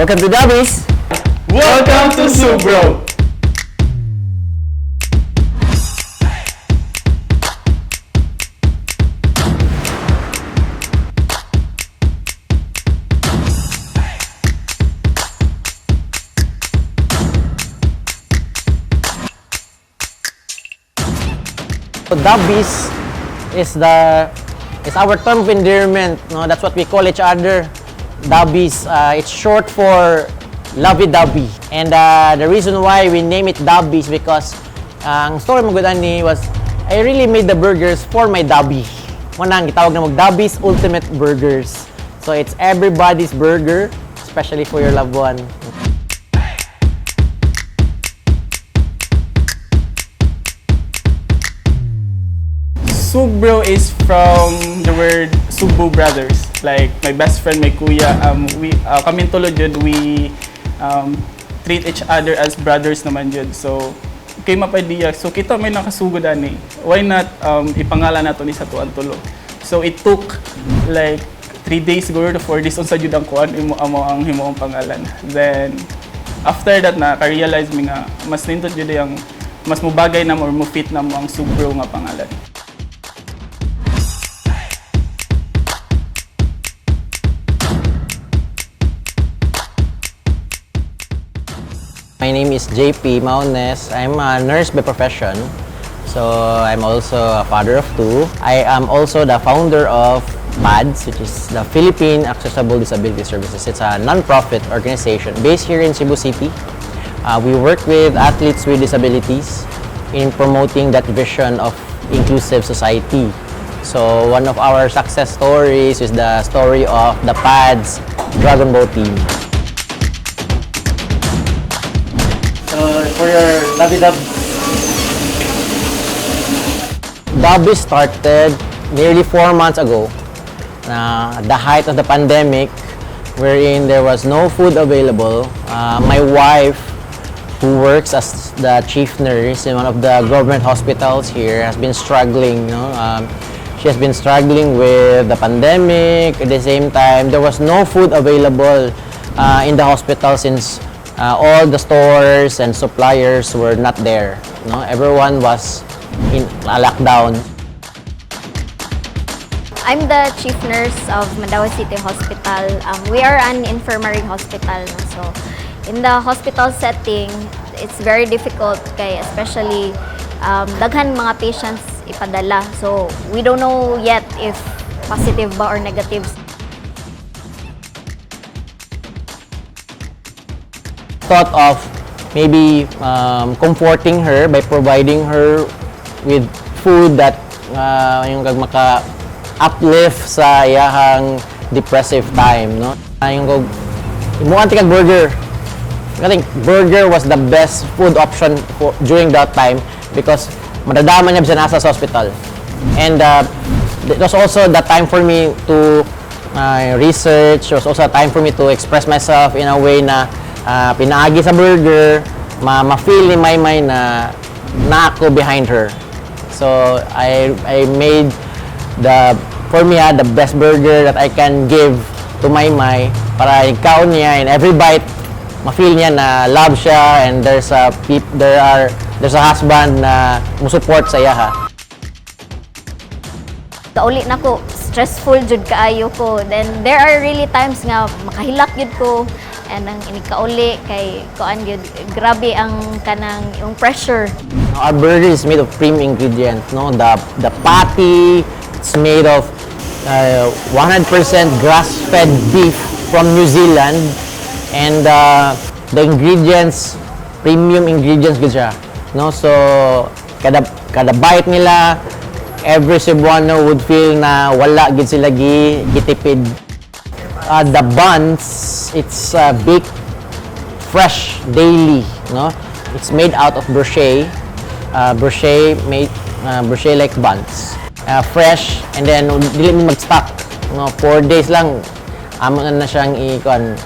Welcome to Dabis! Welcome to Subro! So Dabis is our term of endearment. No, that's what we call each other. Dabis. It's short for lovey-dovey. And the reason why we name it Dabis because ang story mo ni was I really made the burgers for my Dabi. Manang gitawag na Dabis Ultimate Burgers. So it's everybody's burger, especially for your loved one. Subro is from the word Subo brothers. Like my best friend, my kuya, kaming tulod yun, we treat each other as brothers naman yun. So, kay mapadiya, so kita may nakasugod ani. Why not ipangalan nato ni sa tuan tulo. So it took like 3 days siguro to 4 days on sa jud ang kuan amo ang himoong pangalan. Then after that na ka-realize mi nga mas nindot jud yang mas mubagay na mo or mo fit na mo ang Subro nga pangalan. My name is JP Maunes. I'm a nurse by profession. So I'm also a father of 2. I am also the founder of PADS, which is the Philippine Accessible Disability Services. It's a non-profit organization based here in Cebu City. We work with athletes with disabilities in promoting that vision of inclusive society. So one of our success stories is the story of the PADS Dragon Ball team. For your lovey-dub. Dabis started nearly 4 months ago, at the height of the pandemic, wherein there was no food available. My wife, who works as the chief nurse in one of the government hospitals here, has been struggling. She has been struggling with the pandemic. At the same time, there was no food available in the hospital since all the stores and suppliers were not there. Everyone was in a lockdown. I'm the chief nurse of Mandaue City Hospital. We are an infirmary hospital. So in the hospital setting, it's very difficult kay especially daghan mga patients ipadala. So we don't know yet if positive ba or negative. Thought of maybe comforting her by providing her with food that yung maka-uplift sa iyahang depressive time, no? Yung imuan kag burger. I think burger was the best food option during that time because madadama niya siya nasa hospital. And it was also the time for me to research. It was also a time for me to express myself in a way na pinaagi sa burger, ma-feel ni Maymay na ako behind her. So I made the best burger that I can give to Maymay para ikaw niya and every bite ma-feel niya na love siya and there's a husband na musupport sa iya. Kauli na ko, stressful jud kaayo ko. Then there are really times nga makahilak jud ko and ang inikauli kay kuan gyud grabe ang kanang yung pressure. Our burger is made of premium ingredients, no? The patty, it's made of 100% grass-fed beef from New Zealand and the ingredients, premium ingredients gud siya, no? So kada bite nila, every Cebuano would feel na wala gid sila gitipid. The buns, it's baked fresh daily, no? It's made out of brochet. Brochet like buns. Fresh and then dili mo mag-stock, no? 4 days lang amo na siyang ikuan.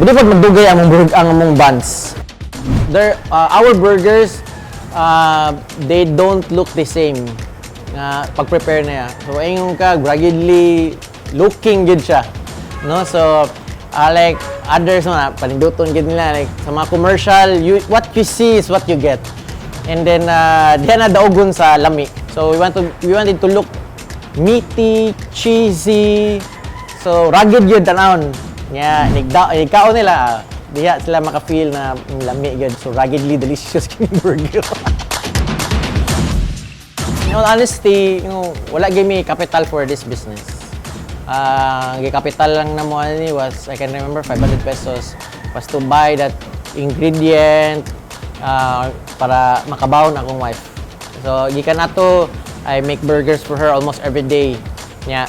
Buti pa magdugay ang among buns. Our burgers, they don't look the same pag-prepare na ya. So ayun ka, ruggedly looking good siya. No? So, like, others na paninduton gid nila like sa mga commercial, what you see is what you get. And then diyan na daugon sa lami. So we wanted to look meaty, cheesy. So rugged yun tanawon. Nya nigkaon nila diha sila maka-feel na lami gyud. So ruggedly delicious kini burger. In all honesty, wala gyud mi capital for this business. Capital lang na mo ani was, I can remember, 500 pesos was to buy that ingredient para makabawon akong wife. So gikan ato, I make burgers for her almost every day. Yeah.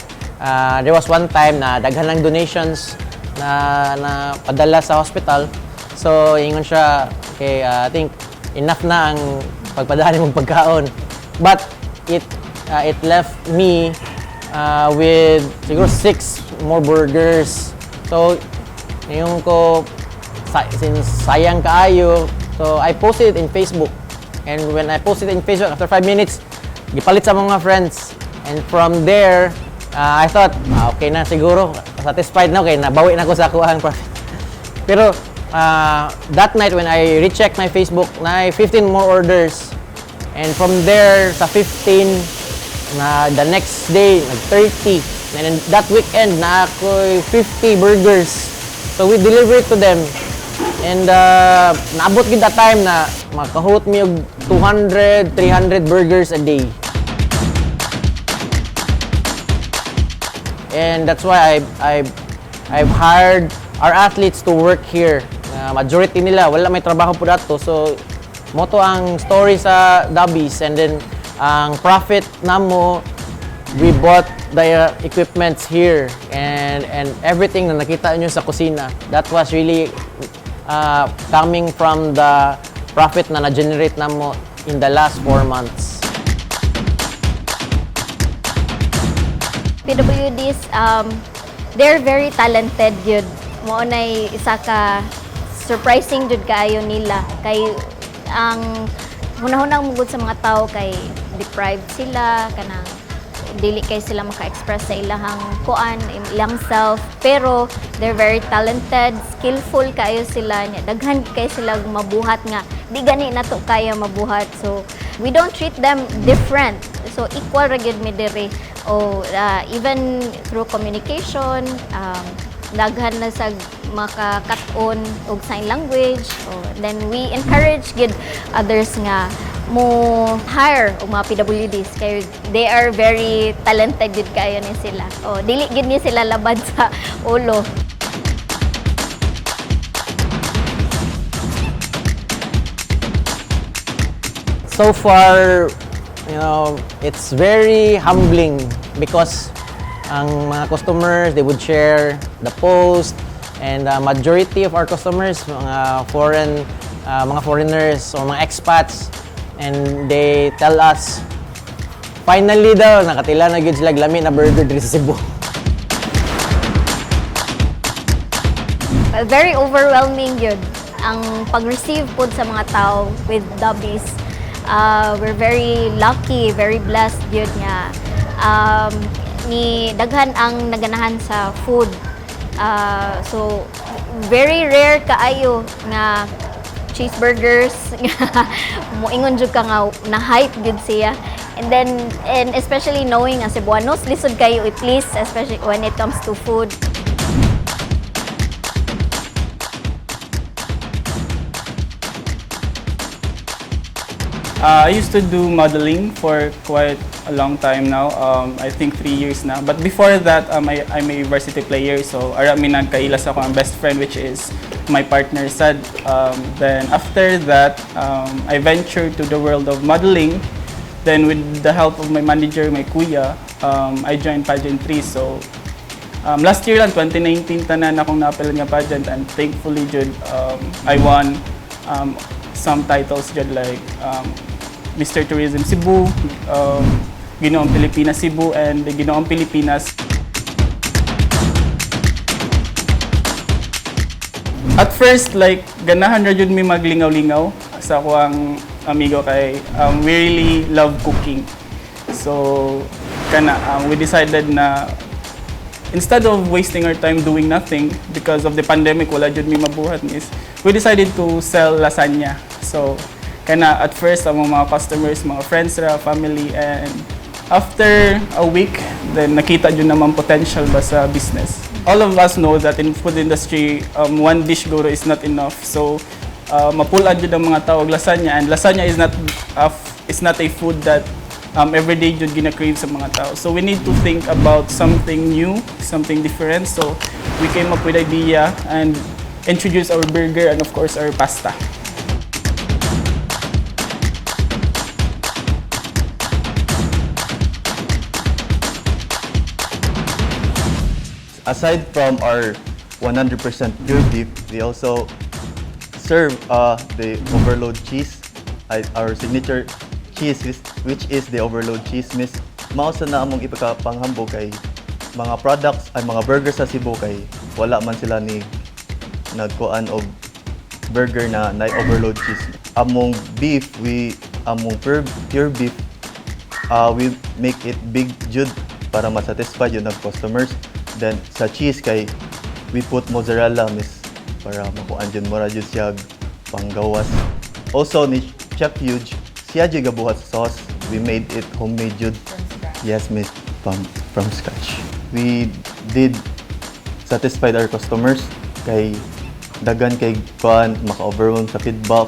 There was one time na daghan ng donations na padala sa hospital. So ingon siya, okay, I think enough na ang pagpadala mong pagkaon. But it left me with siguro 6 more burgers. So, yung ko, since sayang kaayo, so I posted it in Facebook. And when I posted it in Facebook, after 5 minutes, gipalit sa mga friends. And from there, I thought, okay na siguro, satisfied na, okay, nabawi na ko sa kuhang profit. Pero, that night when I rechecked my Facebook, na 15 more orders. And from there, sa 15, na the next day, nag-30. And that weekend, na ako 50 burgers. So we delivered to them. And naabot gid that time na makahut mi og 200, 300 burgers a day. And that's why I've hired our athletes to work here. Majority nila wala may trabaho po dato. So moto ang story sa Dubbies, and then ang profit namo, we bought the equipments here and everything na nakita nyo sa kusina. That was really coming from the profit na na-generate namo in the last 4 months. PWDs, they're very talented yun. Mo nay isa ka surprising jud kaayo nila kay ang hunahunang mugod sa mga tao kay deprived sila kanang dili kay sila maka-express sa ilahang kuan, ilang self, pero they're very talented, skillful kayo sila nya daghan kay sila mabuhat nga di gani nato kaya mabuhat. So we don't treat them different, so equal ra gyud mi diri. Even through communication, daghan na sa maka-cut-on og sign language. Then we encourage gid others nga mo hire og mga PWDs kay they are very talented gid kayo ni sila. Dili gid ni sila labad sa ulo. So far, it's very humbling because ang mga customers, they would share the post, and majority of our customers mga foreigners o mga expats, and they tell us finally daw nakatila na gyud sila lami na burger diri sa Cebu. Very overwhelming yun ang pag-receive po sa mga tao with Dubbies. We're very lucky, very blessed yun nga. Ni daghan ang naganahan sa food. So very rare kaayo nga cheeseburgers moingon jud ka nga na-hype gud siya. And especially knowing ang Cebuanos lisod kayo i-please, especially when it comes to food. I used to do modeling for quite a long time now. I think 3 years na. But before that, I'm a varsity player. So, arami nagkailas ako ang best friend, which is my partner, Sad. Then after that, I ventured to the world of modeling. Then with the help of my manager, my kuya, I joined pageantry. So, last year lang, 2019, tanan akong na-appel nga pageant. And thankfully, Jud, I won some titles, Jud, like Mr. Tourism Cebu, Ginoong Pilipinas Cebu, and Ginoong Pilipinas. At first, like, ganahan ra jud mi maglingaw-lingaw sa akong amigo kay we really love cooking. So, we decided na instead of wasting our time doing nothing because of the pandemic, wala jud mi mabuhat is we decided to sell lasagna. So kana at first ang mga customers, mga friends ra, family, and after a week then nakita jud naman potential ba sa business. All of us know that in food industry, one dish guro is not enough. So mapulaan jud ang mga tawag lasagna, and lasagna is not a food that everyday jud gina-crave sa mga tao. So we need to think about something new, something different. So we came up with idea and introduced our burger and of course our pasta. Aside from our 100% pure beef, we also serve the overload cheese, our signature cheese, which is the overload cheese. Miss, mausa na among ipakapanghambog kay mga products ay mga burger sa Cebu kay wala man sila ni nagkuan og burger na overload cheese. Among beef, among pure beef, we make it big jud para ma-satisfy yun ng customers. Then sa cheese kay we put mozzarella, miss, para makuan jud mura jud siya panggawas. Also ni Chef Huge, siya jud gabuhat sa sauce. We made it homemade jud. Yes, miss, from scratch. We did satisfied our customers kay dagan kay kuan maka-overwhelm sa feedback.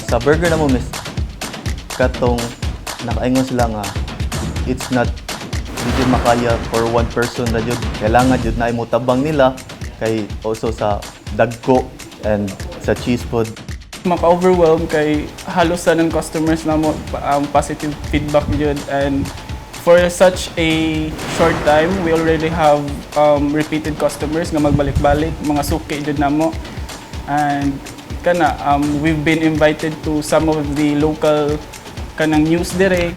Sa burger na mo, miss, katong nakaingon sila nga it's not hindi makaya for one person na jud. Kailangan jud na imo tabang nila kay also sa dagko and sa cheese food. Maka-overwhelm kay halos sa ng customers na mo positive feedback jud, and for such a short time we already have repeated customers nga magbalik-balik, mga suki jud namo. And kana we've been invited to some of the local kanang news dire.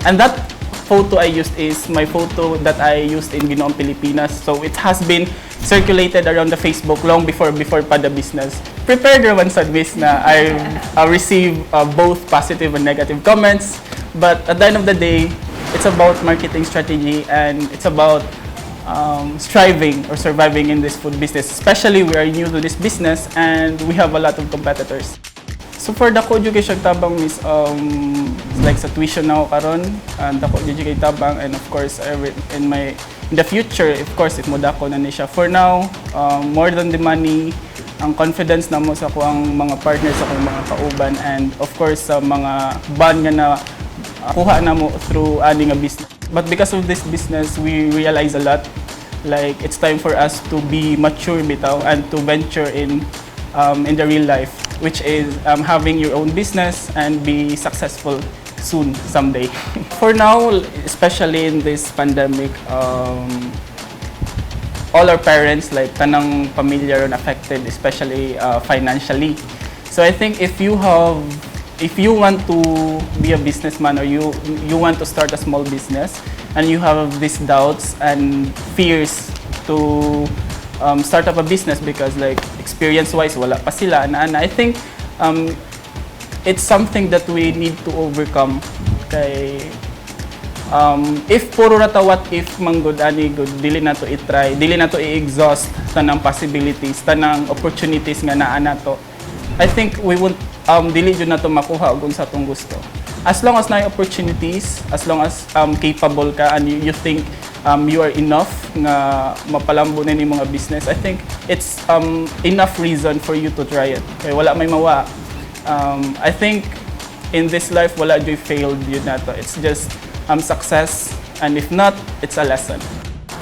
And that photo I used is my photo that I used in Ginoong Pilipinas. So it has been circulated around the Facebook long before pa the business. Prepared naman sa miss na I received both positive and negative comments. But at the end of the day, it's about marketing strategy and it's about striving or surviving in this food business. Especially we are new to this business and we have a lot of competitors. So for dako jud kay siya tabang miss like sa tuition na ako karon, and dako jud kay tabang, and of course in the future of course it mo dako na ni siya. For now, more than the money, ang confidence na mo sa kuang mga partners sa kuang mga kauban, and of course sa mga bond nga na kuha na mo through adding a business. But because of this business, we realize a lot. Like it's time for us to be mature bitaw and to venture in the real life, which is having your own business and be successful soon, someday. For now, especially in this pandemic, all our parents, like tanang pamilya are affected, especially financially. So I think if you want to be a businessman or you want to start a small business and you have these doubts and fears to start up a business because like experience-wise wala pa sila na I think it's something that we need to overcome. Kay if puro rata what if manggod ani good, dili na to i-try, dili na to i-exhaust tanang possibilities, tanang opportunities nga naa nato. I think we won't dili jud na to makuha og unsa tong gusto. As long as na opportunities, as long as capable ka and you think you are enough nga mapalambo na ni mga business, I think it's enough reason for you to try it. Kaya wala may mawa. I think in this life wala joy failed yun nato. It's just success, and if not, it's a lesson.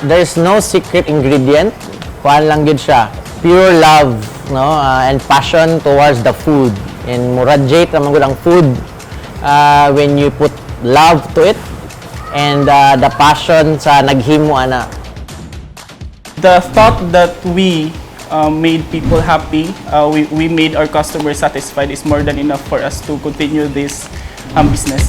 There's no secret ingredient. Kuan lang gid siya. Pure love, no, and passion towards the food. And murajate naman gud ang food when you put love to it and the passion sa naghimo ana. The thought that we made people happy, we made our customers satisfied is more than enough for us to continue this business.